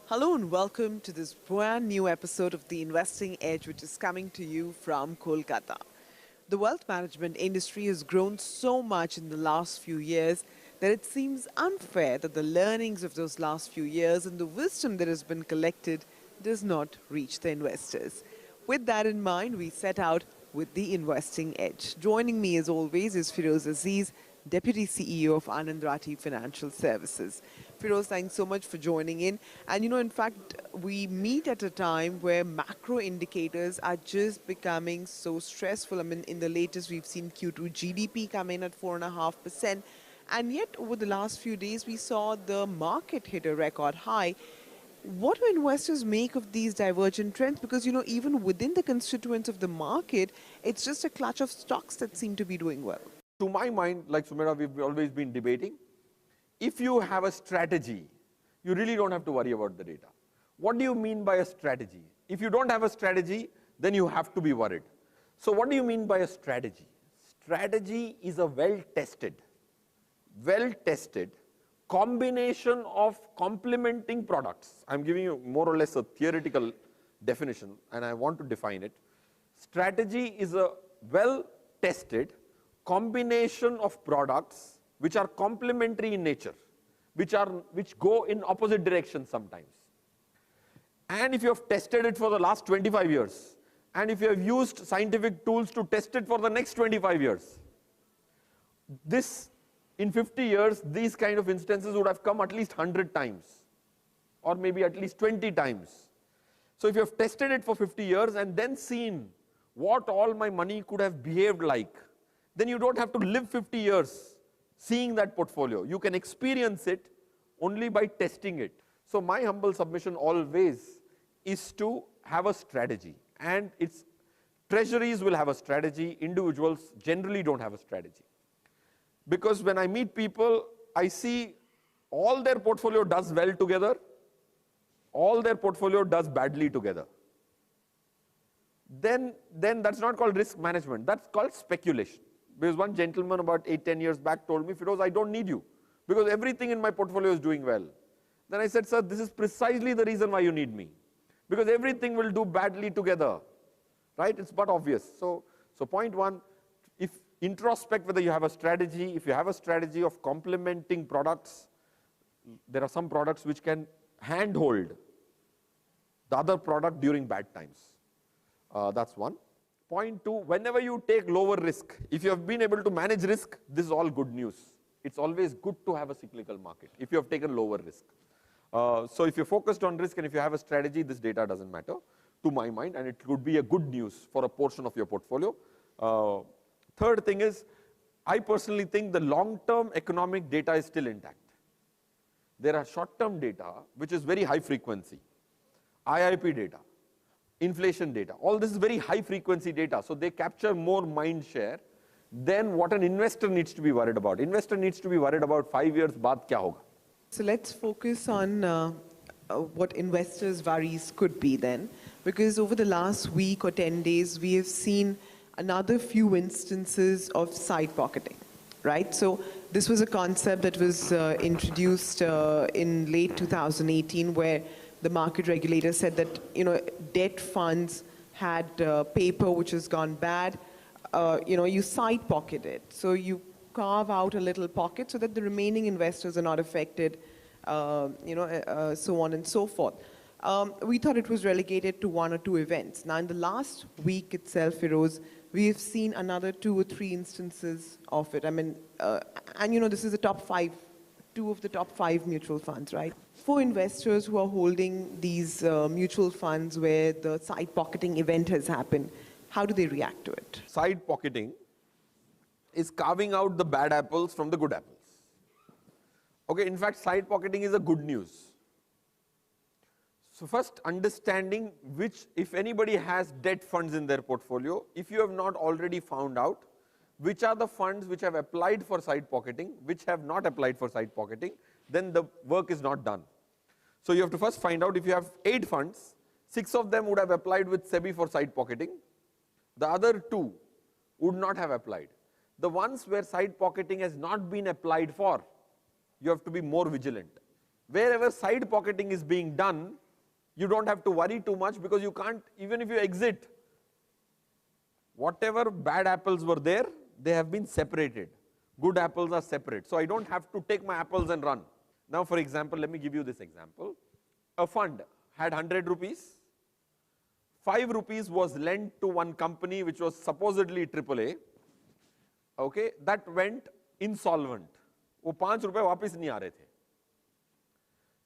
Hello and welcome to this brand new episode of The Investing Edge, which is coming to you from Kolkata. The wealth management industry has grown so much in the last few years that it seems unfair that the learnings of those last few years and the wisdom that has been collected does not reach the investors. With that in mind, we set out with The Investing Edge. Joining me as always is Feroze Azeez, Deputy CEO of Anand Rathi Financial Services. Feroze, thanks so much for joining in. And in fact, we meet at a time where macro indicators are just becoming so stressful. I mean, in the latest, we've seen Q2 GDP come in at 4.5%. And yet, over the last few days, we saw the market hit a record high. What do investors make of these divergent trends? Because, even within the constituents of the market, it's just a clutch of stocks that seem to be doing well. To my mind, like Sumaira, we've always been debating, if you have a strategy, you really don't have to worry about the data. What do you mean by a strategy? If you don't have a strategy, then you have to be worried. So what do you mean by a strategy? Strategy is a well-tested combination of complementing products. I'm giving you more or less a theoretical definition, and I want to define it. Strategy is a well-tested combination of products which are complementary in nature, which go in opposite directions sometimes. And if you have tested it for the last 25 years, and if you have used scientific tools to test it for the next 25 years, in 50 years, these kind of instances would have come at least 100 times, or maybe at least 20 times. So if you have tested it for 50 years and then seen what all my money could have behaved like, then you don't have to live 50 years seeing that portfolio. You can experience it only by testing it. So my humble submission always is to have a strategy. And treasuries will have a strategy. Individuals generally don't have a strategy. Because when I meet people, I see all their portfolio does well together, all their portfolio does badly together. Then that's not called risk management, that's called speculation. Because one gentleman about 8-10 years back told me, Feroze, I don't need you, because everything in my portfolio is doing well. Then I said, sir, this is precisely the reason why you need me, because everything will do badly together, right? It's but obvious. So point one, if introspect whether you have a strategy. If you have a strategy of complementing products, there are some products which can handhold the other product during bad times. That's one. Point two, whenever you take lower risk, if you have been able to manage risk, this is all good news. It's always good to have a cyclical market if you have taken lower risk. So if you're focused on risk and if you have a strategy, this data doesn't matter to my mind, and it could be a good news for a portion of your portfolio. Third thing is, I personally think the long-term economic data is still intact. There are short-term data, which is very high frequency. IIP data, inflation data, all this is very high frequency data. So they capture more mind share than what an investor needs to be worried about. Investor needs to be worried about 5 years baad kya hoga. So let's focus on what investors' worries could be then. Because over the last week or 10 days, we have seen another few instances of side pocketing, right? So this was a concept that was introduced in late 2018, where the market regulator said that debt funds had paper which has gone bad. You side pocket it, so you carve out a little pocket so that the remaining investors are not affected, so on and so forth. We thought it was relegated to 1 or 2 events. Now, in the last week itself, Feroze, we have seen another 2 or 3 instances of it. I mean, this is the top 5, 2 of the top 5 mutual funds, right? For investors who are holding these mutual funds where the side pocketing event has happened, how do they react to it? Side pocketing is carving out the bad apples from the good apples. Okay, in fact, side pocketing is a good news. So first, understanding which, if anybody has debt funds in their portfolio, if you have not already found out which are the funds which have applied for side pocketing, which have not applied for side pocketing, then the work is not done. So you have to first find out, if you have 8 funds, 6 of them would have applied with SEBI for side pocketing. The other 2 would not have applied. The ones where side pocketing has not been applied for, you have to be more vigilant. Wherever side pocketing is being done, you don't have to worry too much because you can't, even if you exit, whatever bad apples were there, they have been separated. Good apples are separate. So I don't have to take my apples and run. Now, for example, let me give you this example. A fund had 100 rupees. 5 rupees was lent to one company which was supposedly AAA. Okay, that went insolvent. वो 5 रुपए वापस नहीं आ रहे थे.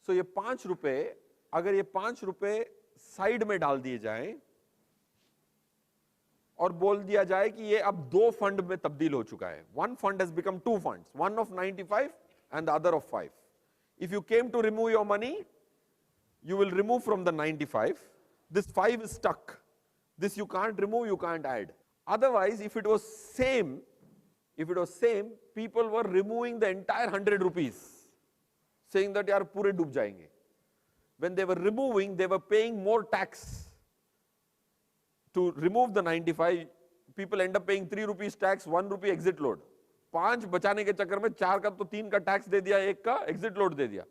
So ये 5 रुपए, अगर ये 5 रुपए साइड में डाल दिए जाएं और बोल दिया जाए कि ये अब 2 फंड में तब्दील हो चुका है. One fund has become 2 funds, one of 95 and the other of 5. If you came to remove your money, you will remove from the 95. This 5 is stuck. This you can't remove, you can't add. Otherwise, if it was same, people were removing the entire 100 rupees, saying that yaar pure doob jayenge. When they were removing, they were paying more tax. To remove the 95, people end up paying 3 rupees tax, 1 rupee exit load. 5 बचाने के चक्कर में 4 का तो 3 का tax दे दिया, 1 का exit load दे दिया.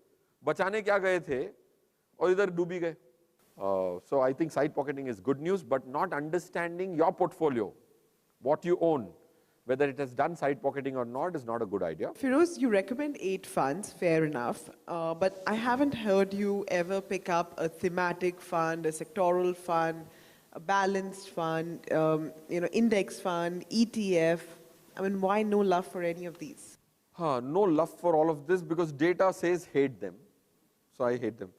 बचाने क्या गए थे और इधर डूबी गए. So I think side pocketing is good news, but not understanding your portfolio, what you own, whether it has done side pocketing or not, is not a good idea. Feroze, you recommend 8 funds, fair enough, but I haven't heard you ever pick up a thematic fund, a sectoral fund, a balanced fund, index fund, ETF. I mean, why no love for any of these? No love for all of this because data says hate them. So I hate them.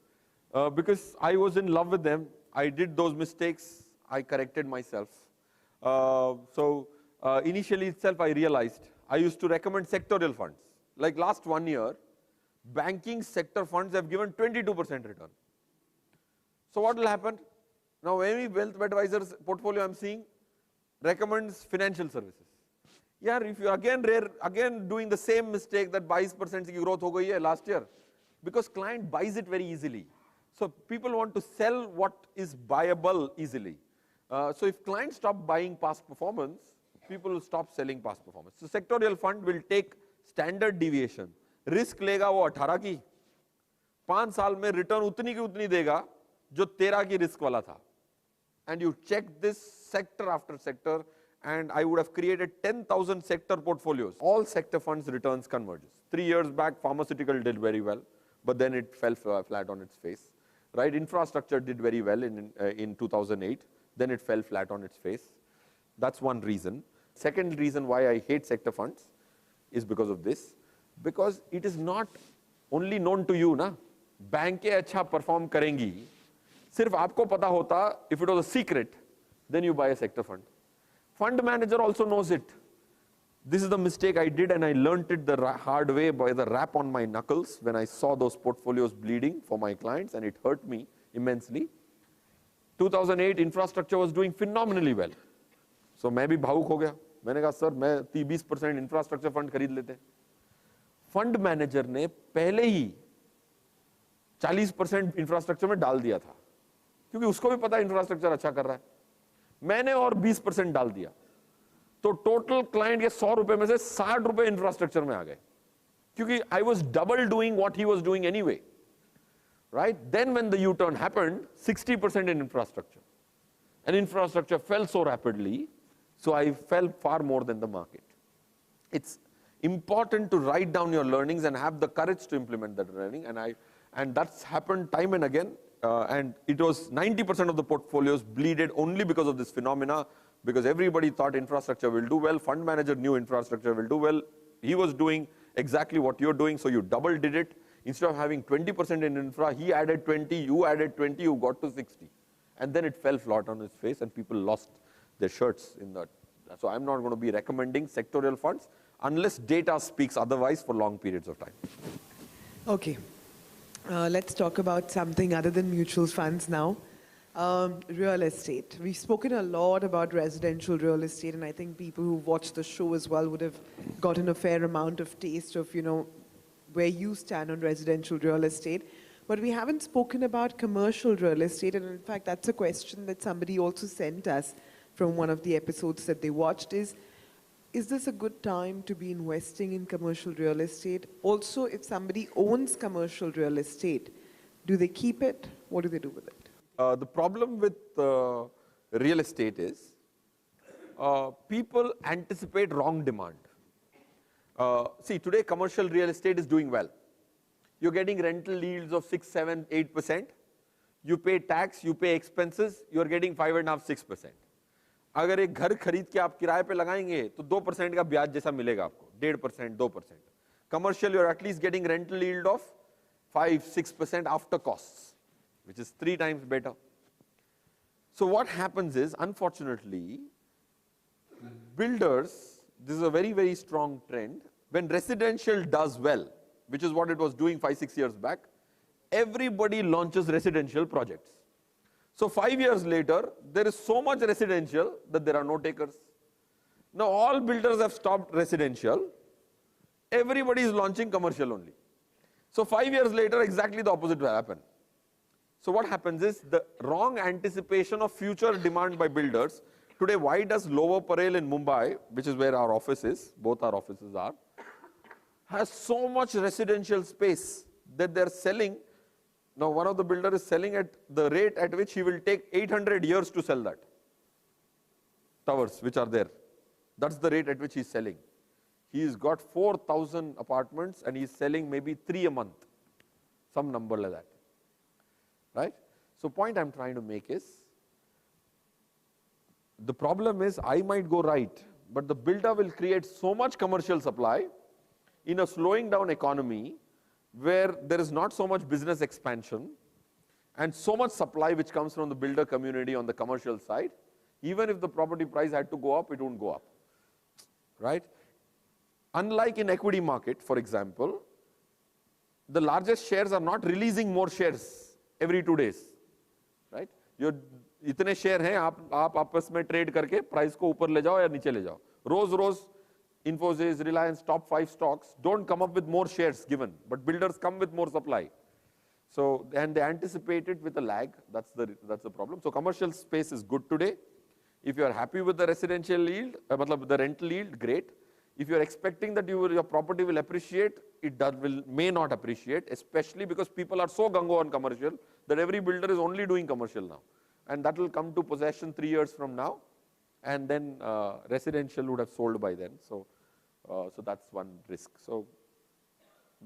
Because I was in love with them. I did those mistakes. I corrected myself. Initially itself I realized I used to recommend sectorial funds. Like last 1 year, banking sector funds have given 22% return. So what will happen? Now any wealth advisor's portfolio I'm seeing recommends financial services. Yeah, if you again doing the same mistake that 22% की growth हो गई है last year, because client buys it very easily. So people want to sell what is buyable easily. So if clients stop buying past performance, people will stop selling past performance. So sectorial fund will take standard deviation. Risk लेगा वो 18 की, 5 साल में return उतनी की उतनी देगा जो 13 की risk वाला था. And you check this sector after sector, and I would have created 10,000 sector portfolios. All sector funds returns converges. 3 years back, pharmaceutical did very well, but then it fell flat on its face. Right? Infrastructure did very well in 2008, then it fell flat on its face. That's one reason. Second reason why I hate sector funds is because of this. Because it is not only known to you, na? Bankeं अच्छा perform करेंगी. सिर्फ आपको पता होता, if it was a secret, then you buy a sector fund. Fund manager also knows it. This is the mistake I did, and I learnt it the hard way by the rap on my knuckles when I saw those portfolios bleeding for my clients, and it hurt me immensely. 2008 infrastructure was doing phenomenally well. So मैं भी भावुक हो गया. मैंने कहा sir मैं 20% infrastructure fund खरीद लेते हैं. Fund manager ने पहले ही 40% infrastructure में डाल दिया था, क्योंकि उसको भी पता infrastructure अच्छा कर रहा है. मैंने और 20% डाल दिया, तो टोटल क्लाइंट के 100 रुपए में से 60 रुपए इंफ्रास्ट्रक्चर में आ गए, क्योंकि I was double doing what he was doing anyway. Right? Then when the U-turn happened, 60% in infrastructure. And infrastructure fell so rapidly, so I fell far more than the market. It's important to write down your learnings and have the courage to implement that learning, and that's happened time and again. And it was 90% of the portfolios bleeded only because of this phenomena, because everybody thought infrastructure will do well. Fund manager knew infrastructure will do well. He was doing exactly what you're doing, so you double did it. Instead of having 20% in infra, he added 20, you added 20, you got to 60. And then it fell flat on its face and people lost their shirts in that. So I'm not going to be recommending sectorial funds unless data speaks otherwise for long periods of time. Okay. Let's talk about something other than mutual funds now. Real estate. We've spoken a lot about residential real estate, and I think people who watch the show as well would have gotten a fair amount of taste of, where you stand on residential real estate. But we haven't spoken about commercial real estate, and in fact, that's a question that somebody also sent us from one of the episodes that they watched is, Is this a good time to be investing in commercial real estate? Also, if somebody owns commercial real estate, do they keep it? What do they do with it? The problem with real estate is people anticipate wrong demand. See, today commercial real estate is doing well. You're getting rental yields of 6, 7, 8%. You pay tax, you pay expenses, you're getting 5.5, 6%. अगर एक घर खरीद के आप किराए पे लगाएंगे तो 2% का ब्याज जैसा मिलेगा आपको, 1.5%, 2%. Commercial, you're at least getting rental yield of 5, 6% after costs, which is 3 times better. So what happens is, unfortunately, builders, this is a very, very strong trend, when residential does well, which is what it was doing 5, 6 years back, everybody launches residential projects. So 5 years later, there is so much residential that there are no takers. Now all builders have stopped residential, everybody is launching commercial only. So 5 years later, exactly the opposite will happen. So what happens is the wrong anticipation of future demand by builders. Today, why does Lower Parel in Mumbai, which is where our office is, both our offices are, has so much residential space that they're selling. Now one of the builders is selling at the rate at which he will take 800 years to sell that. Towers which are there. That's the rate at which he's selling. He's got 4,000 apartments and he's selling maybe 3 a month. Some number like that. Right? So point I'm trying to make is, the problem is I might go right, but the builder will create so much commercial supply in a slowing down economy where there is not so much business expansion and so much supply which comes from the builder community on the commercial side. Even if the property price had to go up, it won't go up. Right? Unlike in equity market, for example, the largest shares are not releasing more shares every 2 days. Right? इतने share हैं, आप आपस में trade करके price को ऊपर ले जाओ या नीचे ले जाओ. रोज Infosys, Reliance, top 5 stocks don't come up with more shares given, but builders come with more supply. So, and they anticipate it with a lag. That's the problem. So commercial space is good today. If you are happy with the residential yield, the rental yield, great. If you are expecting that your property will appreciate, it may not appreciate, especially because people are so gung-ho on commercial that every builder is only doing commercial now. And that will come to possession 3 years from now. And then residential would have sold by then. So that's one risk. So,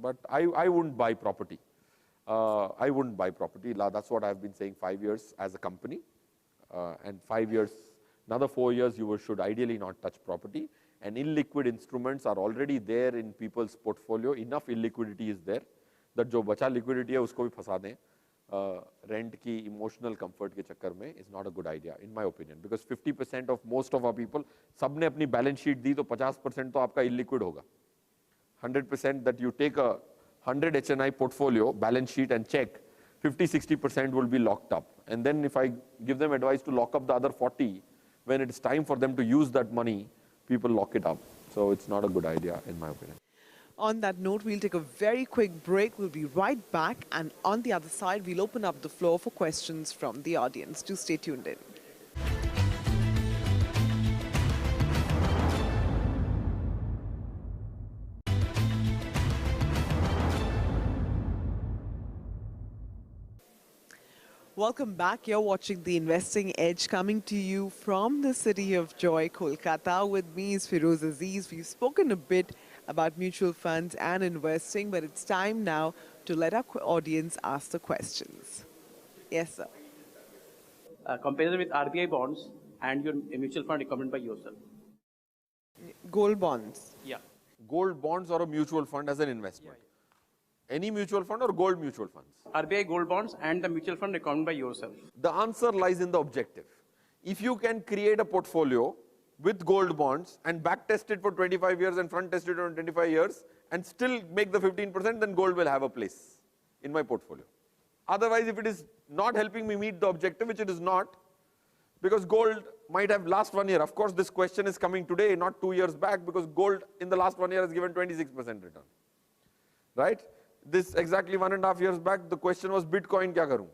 but I wouldn't buy property. I wouldn't buy property. That's what I've been saying 5 years as a company. And 5 years, another 4 years, you should ideally not touch property. And illiquid instruments are already there in people's portfolio. Enough illiquidity is there that जो बचा liquidity है उसको भी फंसा दें. Rent की emotional comfort के चक्कर में is not a good idea in my opinion, because 50% of most of our people, सबने अपनी balance sheet दी तो 50% तो आपका illiquid होगा. 100% that you take a 100 HNI portfolio balance sheet and check, 50-60% will be locked up. And then if I give them advice to lock up the other 40, when it's time for them to use that money, people lock it up. So it's not a good idea in my opinion. On that note, we'll take a very quick break. We'll be right back. And on the other side, we'll open up the floor for questions from the audience. Do stay tuned in. Welcome back. You're watching The Investing Edge, coming to you from the city of joy, Kolkata. With me is Feroze Azeez. We've spoken a bit about mutual funds and investing, but it's time now to let our audience ask the questions. Yes, sir. Comparison with RBI bonds and your mutual fund recommended by yourself. Gold bonds. Yeah. Gold bonds or a mutual fund as an investment. Yeah. Any mutual fund or gold mutual funds? RBI gold bonds and the mutual fund recommended by yourself. The answer lies in the objective. If you can create a portfolio with gold bonds and back test it for 25 years and front test it on 25 years and still make the 15%, then gold will have a place in my portfolio. Otherwise, if it is not helping me meet the objective, which it is not, because gold might have last 1 year. Of course, this question is coming today, not 2 years back, because gold in the last 1 year has given 26% return. Right? This exactly 1.5 years back, the question was Bitcoin kya karoon?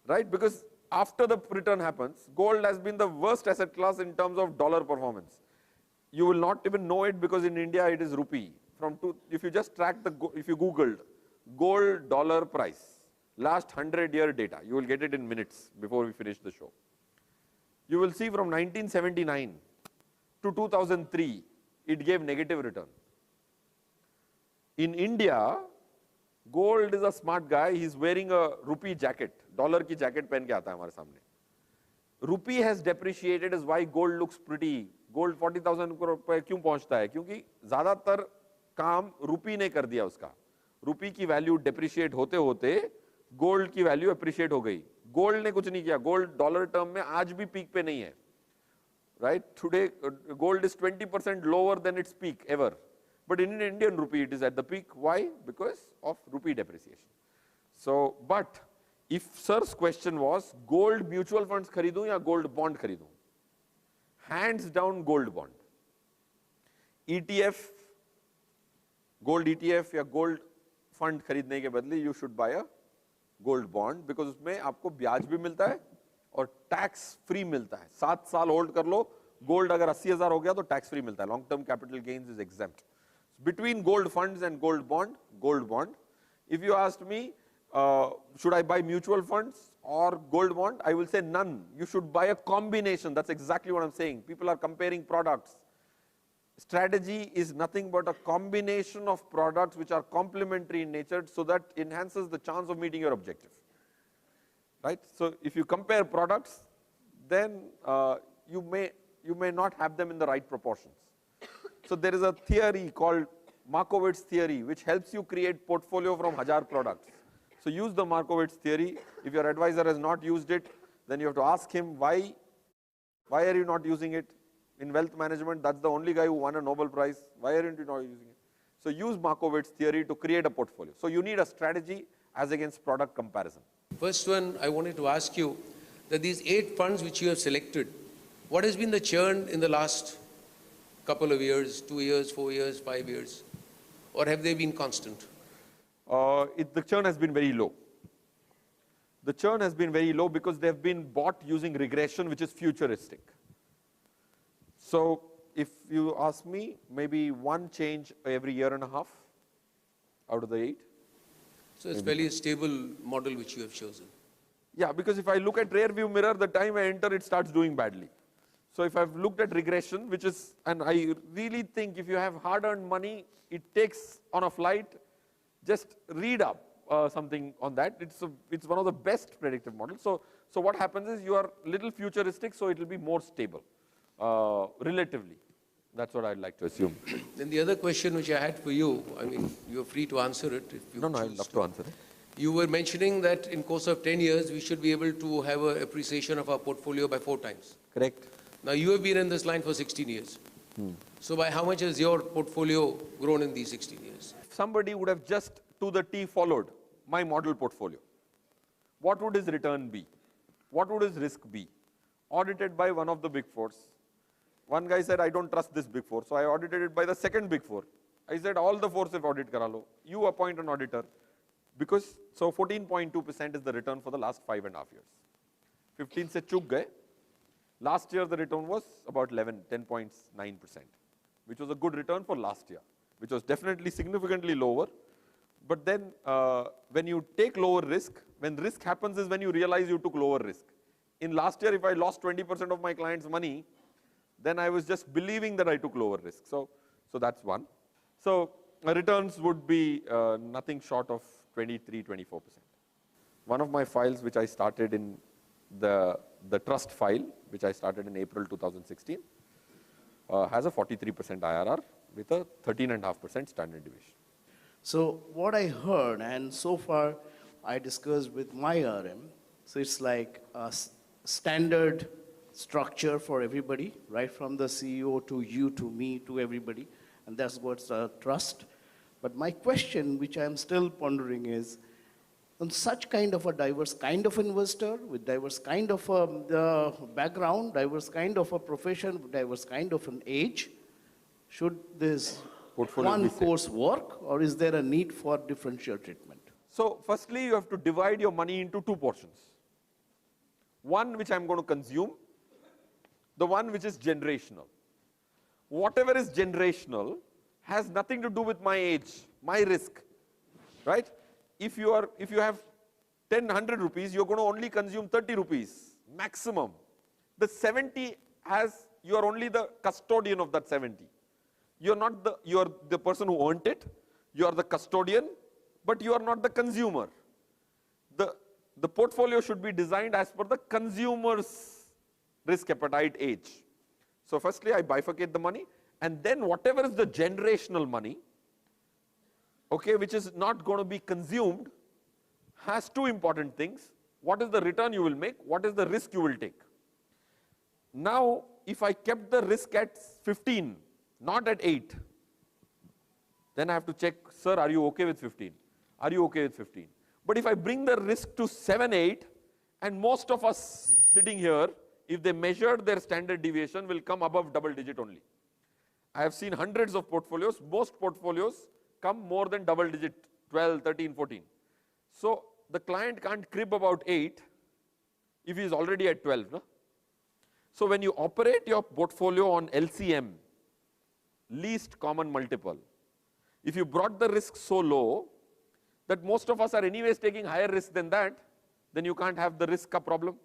Right? Because after the return happens, gold has been the worst asset class in terms of dollar performance. You will not even know it because in India it is rupee. If you just track if you Googled gold dollar price, last 100-year data, you will get it in minutes before we finish the show. You will see from 1979 to 2003, it gave negative return. In India, gold is a smart guy. He's wearing a rupee jacket, dollar ki jacket पहन के आता है हमारे सामने. Rupee has depreciated is why gold looks pretty. Gold 40,000 रुपए क्यों पहुंचता है? क्योंकि ज़्यादातर काम रुपी ने कर दिया उसका. रुपी की वैल्यू depreciate होते होते गोल्ड की वैल्यू अप्रिशिएट हो गई. गोल्ड ने कुछ नहीं किया. गोल्ड डॉलर टर्म में आज भी पीक पे नहीं है. Right? Today, gold is 20% lower than its peak ever. But in Indian rupee, it is at the peak. Why? Because of rupee depreciation. So, but if sir's question was, gold mutual funds खरीदूं या gold bond खरीदूं? Hands down gold bond. ETF, gold ETF या gold fund खरीदने के बदले you should buy a gold bond because उसमें आपको ब्याज भी मिलता है और टैक्स फ्री मिलता है. 7 साल होल्ड कर लो, गोल्ड अगर 80,000 हो गया तो टैक्स फ्री मिलता है. Long term capital gains is exempt. Between gold funds and gold bond. If you asked me, should I buy mutual funds or gold bond? I will say none. You should buy a combination. That's exactly what I'm saying. People are comparing products. Strategy is nothing but a combination of products which are complementary in nature so that enhances the chance of meeting your objective. Right? So if you compare products, then you may not have them in the right proportions. So there is a theory called Markowitz theory which helps you create portfolio from 1,000 products. So use the Markowitz theory. If your advisor has not used it, then you have to ask him why are you not using it? In wealth management, that's the only guy who won a Nobel Prize. Why aren't you not using it? So use Markowitz theory to create a portfolio. So you need a strategy as against product comparison. First one, I wanted to ask you that these 8 funds which you have selected, what has been the churn in the last couple of years, 2 years, 4 years, 5 years? Or have they been constant? The churn has been very low. The churn has been very low because they have been bought using regression, which is futuristic. So if you ask me, maybe one change every year and a half out of the 8. So it's fairly a stable model which you have chosen. Yeah, because if I look at rear view mirror, the time I enter, it starts doing badly. So if I've looked at regression, which is, and I really think if you have hard-earned money, it takes on a flight, just read up something on that. It's one of the best predictive models. So what happens is you are little futuristic, so it will be more stable, relatively. That's what I'd like to assume. Then the other question which I had for you, I mean, you're free to answer it if you No, I'd love to answer it. You were mentioning that in course of 10 years, we should be able to have an appreciation of our portfolio by 4 times. Correct. Now, you have been in this line for 16 years. So by how much has your portfolio grown in these 16 years? If somebody would have just to the T followed my model portfolio, what would his return be? What would his risk be? Audited by one of the big fours. One guy said, I don't trust this big four. So I audited it by the second big four. I said, all the fours have audit kara lo. You appoint an auditor. Because, so 14.2% is the return for the last 5.5 years. 15 se chuk gaye. Last year, the return was about 10.9%, which was a good return for last year, which was definitely significantly lower. But then when you take lower risk, when risk happens is when you realize you took lower risk. In last year, if I lost 20% of my clients' money, then I was just believing that I took lower risk. So that's one. So returns would be nothing short of 23-24%. One of my files which I started in the trust file, which I started in April 2016, has a 43% IRR with a 13.5% standard deviation. So what I heard, and so far I discussed with my RM, so it's like a standard structure for everybody, right from the CEO to you to me to everybody, and that's what's trust. But my question, which I'm still pondering, is on such kind of a diverse kind of investor with diverse kind of a background, diverse kind of a profession, diverse kind of an age, should this portfolio one course work, or is there a need for differential treatment? So firstly, you have to divide your money into 2 portions. One which I'm going to consume, the one which is generational. whatever is generational has nothing to do with my age, my risk, right? If you have 100 rupees, you're going to only consume 30 rupees maximum. The 70 you are only the custodian of that 70. You're the person who earned it. You are the custodian, but you are not the consumer. The portfolio should be designed as per the consumer's risk appetite age. So firstly, I bifurcate the money, and then whatever is the generational money, okay, which is not going to be consumed, has two important things. What is the return you will make? What is the risk you will take? Now, if I kept the risk at 15, not at 8, then I have to check, sir, are you okay with 15? Are you okay with 15? But if I bring the risk to 7, 8, and most of us sitting here, if they measured their standard deviation, will come above double digit only. I have seen hundreds of portfolios. Most portfolios come more than double digit, 12, 13, 14. So the client can't crib about 8 if he is already at 12. No? So when you operate your portfolio on LCM, least common multiple, if you brought the risk so low that most of us are anyways taking higher risk than that, then you can't have the risk problem.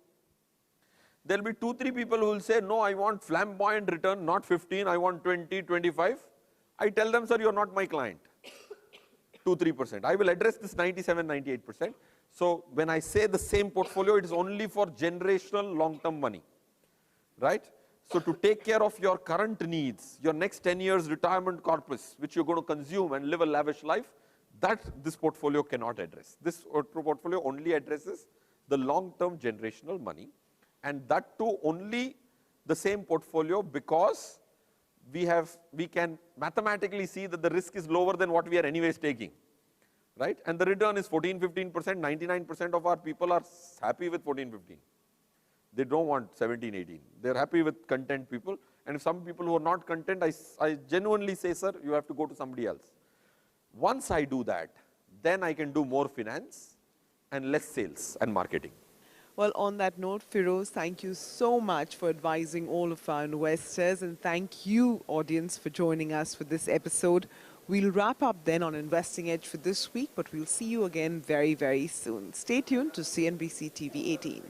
There will be 2-3 people who will say, no, I want flamboyant return, not 15, I want 20, 25. I tell them, sir, you're not my client. 2-3%. I will address this 97, 98%. So when I say the same portfolio, it is only for generational long-term money, right? So to take care of your current needs, your next 10 years retirement corpus, which you're going to consume and live a lavish life, that this portfolio cannot address. This portfolio only addresses the long-term generational money, and that too only the same portfolio because we can mathematically see that the risk is lower than what we are anyways taking, right? And the return is 14, 15%. 99% of our people are happy with 14, 15. They don't want 17, 18. They're happy with content people. And if some people who are not content, I genuinely say, sir, you have to go to somebody else. Once I do that, then I can do more finance and less sales and marketing. Well, on that note, Feroze, thank you so much for advising all of our investors, and thank you, audience, for joining us for this episode. We'll wrap up then on Investing Edge for this week, but we'll see you again very, very soon. Stay tuned to CNBC TV18.